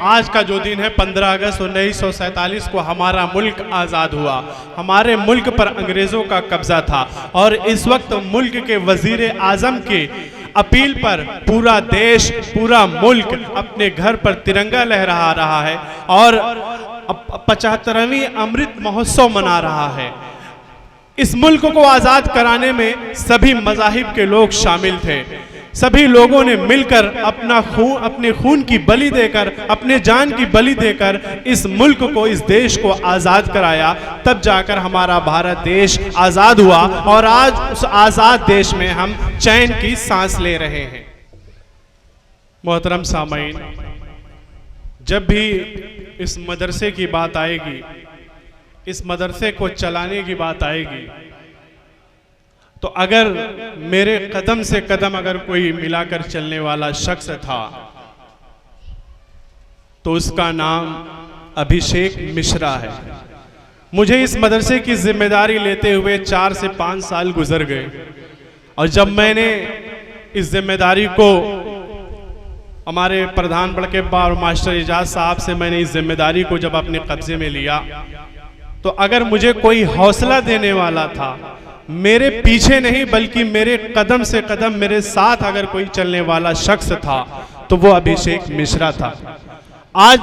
आज का जो दिन है 15 अगस्त 1947 को हमारा मुल्क आज़ाद हुआ। हमारे मुल्क पर अंग्रेज़ों का कब्ज़ा था और इस वक्त मुल्क के वज़ीर आज़म के अपील पर पूरा देश, पूरा मुल्क अपने घर पर तिरंगा लहरा रहा है और 75वीं अमृत महोत्सव मना रहा है। इस मुल्क को आज़ाद कराने में सभी मज़ाहिब के लोग शामिल थे। सभी लोगों ने मिलकर अपने खून की बलि देकर, अपने जान की बलि देकर इस मुल्क को, इस देश को आज़ाद कराया। तब जाकर हमारा भारत देश आज़ाद हुआ और आज उस आज़ाद देश में हम चैन की सांस ले रहे हैं। मोहतरम सामाईन, जब भी इस मदरसे की बात आएगी, इस मदरसे को चलाने की बात आएगी, तो अगर मेरे कदम से कदम अगर कोई मिलाकर चलने वाला शख्स था तो उसका नाम अभिषेक मिश्रा है। मुझे इस मदरसे की जिम्मेदारी लेते हुए 4 से 5 साल गुजर गए और जब मैंने इस जिम्मेदारी को हमारे प्रधान बड़के और मास्टर इजाज साहब से मैंने इस जिम्मेदारी को जब अपने कब्जे में लिया, तो अगर मुझे कोई हौसला देने वाला था, मेरे पीछे नहीं बल्कि मेरे कदम से कदम मेरे साथ अगर कोई चलने वाला शख्स था तो वो अभिषेक मिश्रा था। आज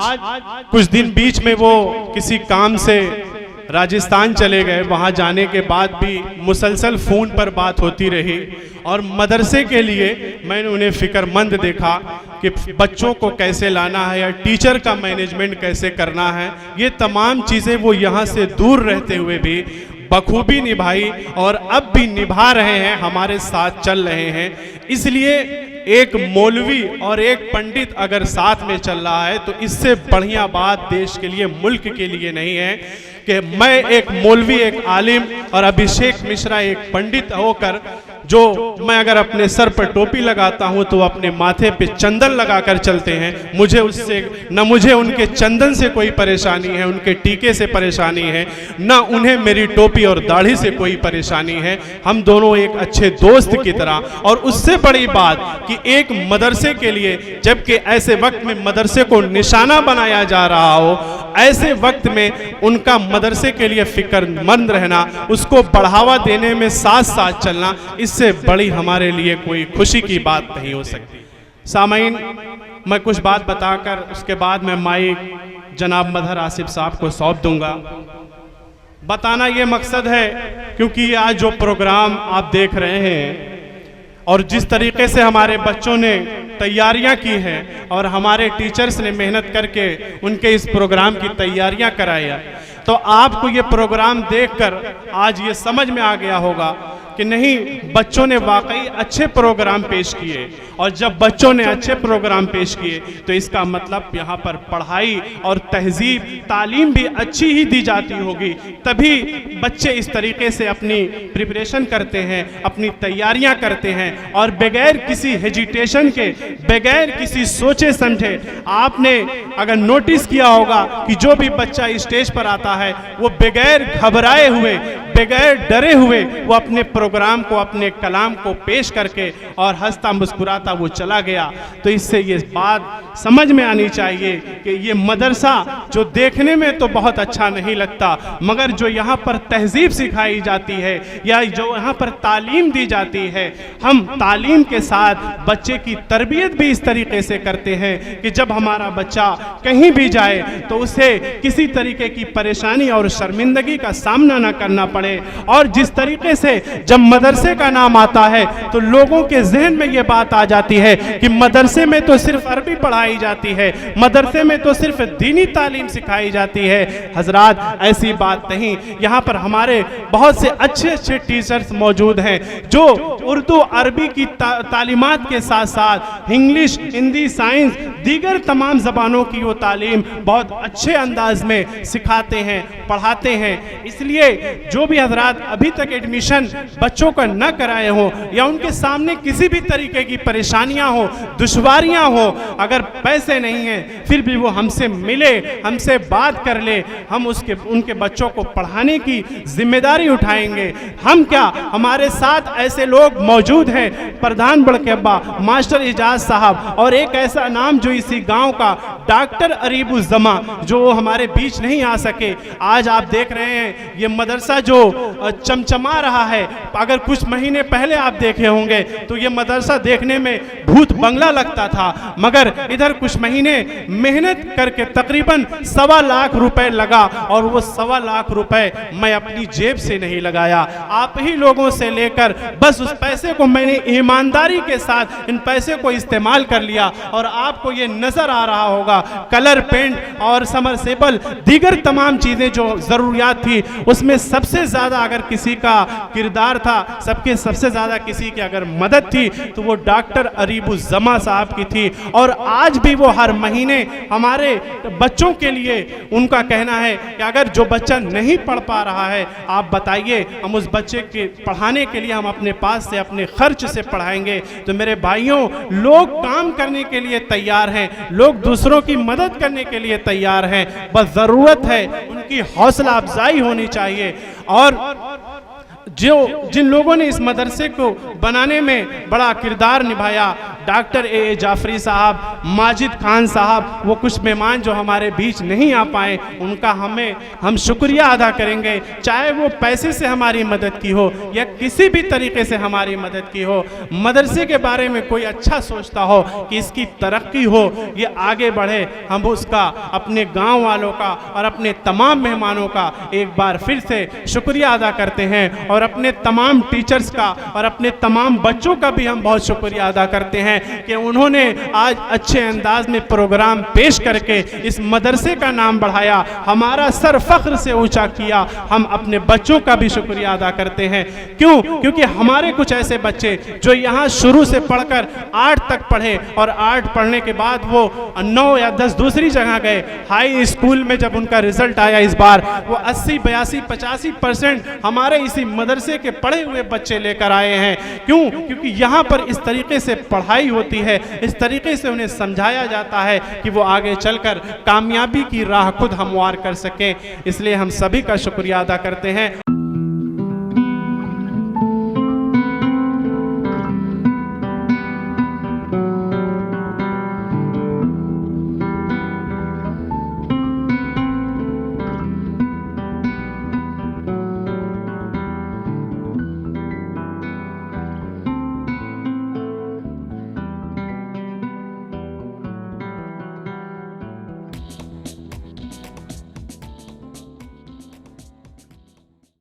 कुछ दिन बीच में वो किसी काम से राजस्थान चले गए। वहाँ जाने के बाद भी मुसलसल फ़ोन पर बात होती रही और मदरसे के लिए मैंने उन्हें फ़िक्रमंद देखा कि बच्चों को कैसे लाना है या टीचर का मैनेजमेंट कैसे करना है। ये तमाम चीज़ें वो यहाँ से दूर रहते हुए भी बखूबी निभाई और अब भी निभा रहे हैं, हमारे साथ चल रहे हैं। इसलिए एक मौलवी और एक पंडित अगर साथ में चल रहा है तो इससे बढ़िया बात देश के लिए, मुल्क के लिए नहीं है कि मैं एक मौलवी, एक आलिम और अभिषेक मिश्रा एक पंडित होकर, जो मैं अगर अपने सर पर टोपी लगाता हूं तो अपने माथे पे चंदन लगाकर चलते हैं। मुझे उससे न मुझे उनके चंदन से कोई परेशानी है, उनके टीके से परेशानी है, न उन्हें मेरी टोपी और दाढ़ी से कोई परेशानी है। हम दोनों एक अच्छे दोस्त की तरह। और उससे बड़ी बात कि एक मदरसे के लिए, जबकि ऐसे वक्त में मदरसे को निशाना बनाया जा रहा हो, ऐसे वक्त में उनका मदरसे के लिए फिक्रमंद रहना, उसको बढ़ावा देने में साथ साथ चलना, इससे बड़ी हमारे लिए कोई खुशी की बात नहीं हो सकती। सामाईन, मैं कुछ बात बताकर उसके बाद मैं माइक जनाब मदहर आसिफ साहब को सौंप दूंगा। बताना ये मकसद है क्योंकि ये आज जो प्रोग्राम आप देख रहे हैं और जिस तरीके से हमारे बच्चों ने तैयारियां की हैं और हमारे टीचर्स ने मेहनत करके उनके इस प्रोग्राम की तैयारियां कराई, तो आपको ये प्रोग्राम देखकर आज ये समझ में आ गया होगा कि नहीं, बच्चों ने वाकई अच्छे प्रोग्राम पेश किए। और जब बच्चों ने अच्छे प्रोग्राम पेश किए तो इसका मतलब यहाँ पर पढ़ाई और तहजीब, तालीम भी अच्छी ही दी जाती होगी। तभी बच्चे इस तरीके से अपनी प्रिपरेशन करते हैं, अपनी तैयारियां करते हैं और बगैर किसी हेजिटेशन के, बगैर किसी सोचे समझे, आपने अगर नोटिस किया होगा कि जो भी बच्चा स्टेज पर आता है वो बगैर घबराए हुए, बगैर डरे हुए वो अपने प्रोग्राम को, अपने कलाम को पेश करके और हंसता मुस्कुराता वो चला गया। तो इससे ये बात समझ में आनी चाहिए कि ये मदरसा जो देखने में तो बहुत अच्छा नहीं लगता, मगर जो यहाँ पर तहजीब सिखाई जाती है या जो यहाँ पर तालीम दी जाती है, हम तालीम के साथ बच्चे की तरबियत भी इस तरीके से करते हैं कि जब हमारा बच्चा कहीं भी जाए तो उसे किसी तरीके की परेशानी और शर्मिंदगी का सामना न करना पड़े। और जिस तरीके से जब मदरसे का नाम आता है तो लोगों के जहन में ये बात आ जाती है कि मदरसे में तो सिर्फ अरबी पढ़ाई जाती है, मदरसे में तो सिर्फ दीनी तालीम सिखाई जाती है। हजरात, ऐसी बात नहीं। यहाँ पर हमारे बहुत से अच्छे अच्छे टीचर्स मौजूद हैं जो उर्दू, अरबी की तालीमात के साथ साथ इंग्लिश, हिंदी, साइंस, दीगर तमाम ज़बानों की वो तालीम बहुत अच्छे अंदाज में सिखाते हैं, पढ़ाते हैं। इसलिए जो भी भी हजरात अभी तक एडमिशन बच्चों का न कराए हो या उनके सामने किसी भी तरीके की परेशानियां हो, दुश्वारियां हो, अगर पैसे नहीं हैं फिर भी वो हमसे मिले, हमसे बात कर ले, हम उनके बच्चों को पढ़ाने की जिम्मेदारी उठाएंगे। हम क्या, हमारे साथ ऐसे लोग मौजूद हैं, प्रधान बड़के अब्बा मास्टर इजाज साहब, और एक ऐसा नाम जो इसी गांव का डॉक्टर अरीबुज़्ज़मा, जो हमारे बीच नहीं आ सके। आज आप देख रहे हैं ये मदरसा जो चमचमा रहा है, अगर कुछ महीने पहले आप देखे होंगे तो ये मदरसा देखने में भूत बंगला लगता था, मगर इधर कुछ महीने मेहनत करके तकरीबन 1.25 लाख रुपए लगा, और वो 1.25 लाख रुपए मैं अपनी जेब से नहीं लगाया, आप ही लोगों से लेकर बस उस पैसे को मैंने ईमानदारी के साथ इन पैसे को इस्तेमाल कर लिया। और आपको ये नजर आ रहा होगा कलर पेंट और समरसेबल दीगर तमाम चीजें जो जरूरियात थी, उसमें सबसे ज्यादा अगर किसी का किरदार था, सबसे ज्यादा किसी की अगर मदद थी तो वो डॉक्टर अरीबुज़्ज़मा साहब की थी। और आज भी वो हर महीने हमारे बच्चों के लिए, उनका कहना है कि अगर जो बच्चा नहीं पढ़ पा रहा है आप बताइए, हम उस बच्चे के पढ़ाने के लिए हम अपने पास से अपने खर्च से पढ़ाएंगे। तो मेरे भाइयों, लोग काम करने के लिए तैयार हैं, लोग दूसरों की मदद करने के लिए तैयार हैं, बस ज़रूरत है उनकी हौसला अफजाई होनी चाहिए। और जिन लोगों ने इस मदरसे को बनाने में बड़ा किरदार निभाया, डॉक्टर ए जाफरी साहब, माजिद खान साहब, वो कुछ मेहमान जो हमारे बीच नहीं आ पाए, उनका हम शुक्रिया अदा करेंगे, चाहे वो पैसे से हमारी मदद की हो या किसी भी तरीके से हमारी मदद की हो। मदरसे के बारे में कोई अच्छा सोचता हो कि इसकी तरक्की हो, ये आगे बढ़े, हम उसका, अपने गाँव वालों का और अपने तमाम मेहमानों का एक बार फिर से शुक्रिया अदा करते हैं। और अपने तमाम टीचर्स का और अपने तमाम बच्चों का भी हम बहुत शुक्रिया अदा करते हैं कि उन्होंने आज अच्छे अंदाज में प्रोग्राम पेश करके इस मदरसे का नाम बढ़ाया, हमारा सर फख्र से ऊंचा किया। हम अपने बच्चों का भी शुक्रिया अदा करते हैं। क्यों? क्योंकि हमारे कुछ ऐसे बच्चे जो यहाँ शुरू से पढ़कर 8 तक पढ़े और 8 पढ़ने के बाद वो 9 या 10 दूसरी जगह गए। हाई स्कूल में जब उनका रिजल्ट आया इस बार, वो 80, 82, 85% हमारे इसी मदरसे के पढ़े हुए बच्चे लेकर आए हैं। क्यों? क्योंकि यहाँ पर इस तरीके से पढ़ाई होती है, इस तरीके से उन्हें समझाया जाता है कि वो आगे चलकर कामयाबी की राह खुद हमवार कर सकें। इसलिए हम सभी का शुक्रिया अदा करते हैं।